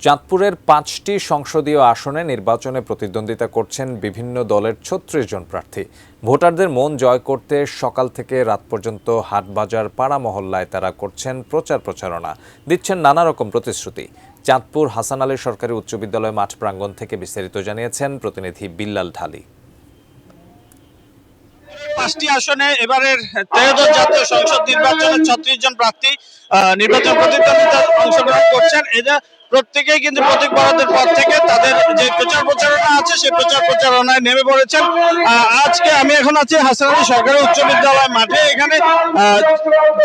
চাঁদপুরের ৫টি সংসদীয় আসনে নির্বাচনে প্রতিদ্বন্দ্বিতা করছেন বিভিন্ন দলের ৩৬ জন প্রার্থী। ভোটারদের মন জয় করতে সকাল থেকে রাত পর্যন্ত হাটবাজার পাড়া মহল্লায় তারা করছেন প্রচারণা, দিচ্ছেন নানা রকম প্রতিশ্রুতি। চাঁদপুর হাসান আলী সরকারি উচ্চ বিদ্যালয় মাঠ প্রাঙ্গণ থেকে বিস্তারিত জানিয়েছেন প্রতিনিধি বিল্লাল ঢালি। ৫টি আসনে এবারের ত্রয়োদশ জাতীয় সংসদ নির্বাচনে ৩৬ জন প্রার্থী নির্বাচন প্রতিদ্বন্দ্বিতায় অংশগ্রহণ করছেন। এরা প্রত্যেকেই কিন্তু প্রতীক বরাদ্দের পর থেকে তাদের যে প্রচারণা আছে সেই প্রচারণায় নেমে পড়েছেন। আজকে আমি এখন আছি হাসান আলী সরকারি উচ্চ বিদ্যালয় মাঠে। এখানে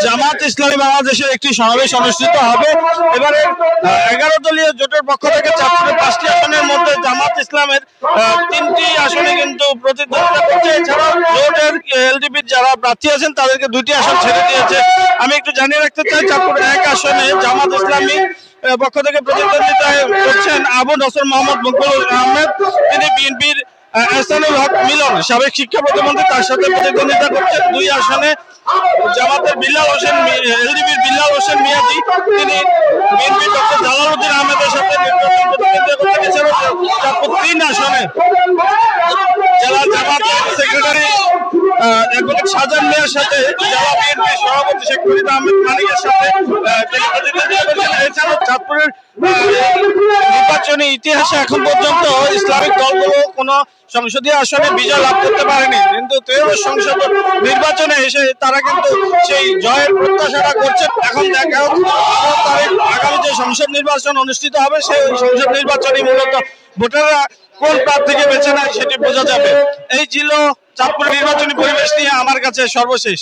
জামাত ইসলামী বাংলাদেশের একটি সমাবেশ অনুষ্ঠিত হবে। এবারে 11 দলীয় জোটের পক্ষ থেকে চাঁদপুরের 5টি আসনের মধ্যে জামাত ইসলামের 3টি আসনে কিন্তু প্রতিদ্বন্দ্বিতা করছে। এছাড়াও জোটের এলডিপির যারা প্রার্থী আছেন তাদেরকে 2টি আসন ছেড়ে দিয়েছে। আমি একটু জানিয়ে রাখতে চাই, চাঁদপুর 1 আসনে জামাত ইসলামী পক্ষ থেকে প্রতিদ্বন্দ্বিতায় করছেন আবু নসর মোহাম্মদ মুকবুল আহমেদ। তিনি বিএনপির এহসানুল হক মিলন সাবেক শিক্ষা প্রতিমন্ত্রী, তার সাথে প্রতিদ্বন্দ্বিতা করছেন। 2 আসনে জামাতের এলডিপির বিল্লাল হোসেন মিয়াজি, তিনি বিএনপির ডক্টর জালালউদ্দিন আহমেদের সাথে নির্বাচন প্রতিদ্বন্দ্বিতা করছেন। এছাড়াও চাঁদপুর 3 আসনে জেলা জামাতের সেক্রেটারি অ্যাডভোকেট শাহজাহান মিয়ার সাথে জেলা বিএনপি সভাপতি শেখ ফরিদ আহমেদ মানিকের সাথে তিনি প্রতিদ্বন্দ্বিতা করছেন। এছাড়াও চাঁদপুরের নির্বাচনী ইতিহাসে এখন পর্যন্ত ইসলামিক দলগুলো কোনো সংসদীয় আসনে বিজয় লাভ করতে পারেনি, কিন্তু ত্রয়োদশ সংসদ নির্বাচনে এসে তারা কিন্তু সেই জয়ের প্রত্যাশাটা করছে। এখন দেখা আগামী যে সংসদ নির্বাচন অনুষ্ঠিত হবে সেই সংসদ নির্বাচনই মূলত ভোটাররা কোন প্রার্থীকে বেছে নেয় সেটি বোঝা যাবে। এই ছিল চাঁদপুর নির্বাচনী পরিবেশ নিয়ে আমার কাছে সর্বশেষ।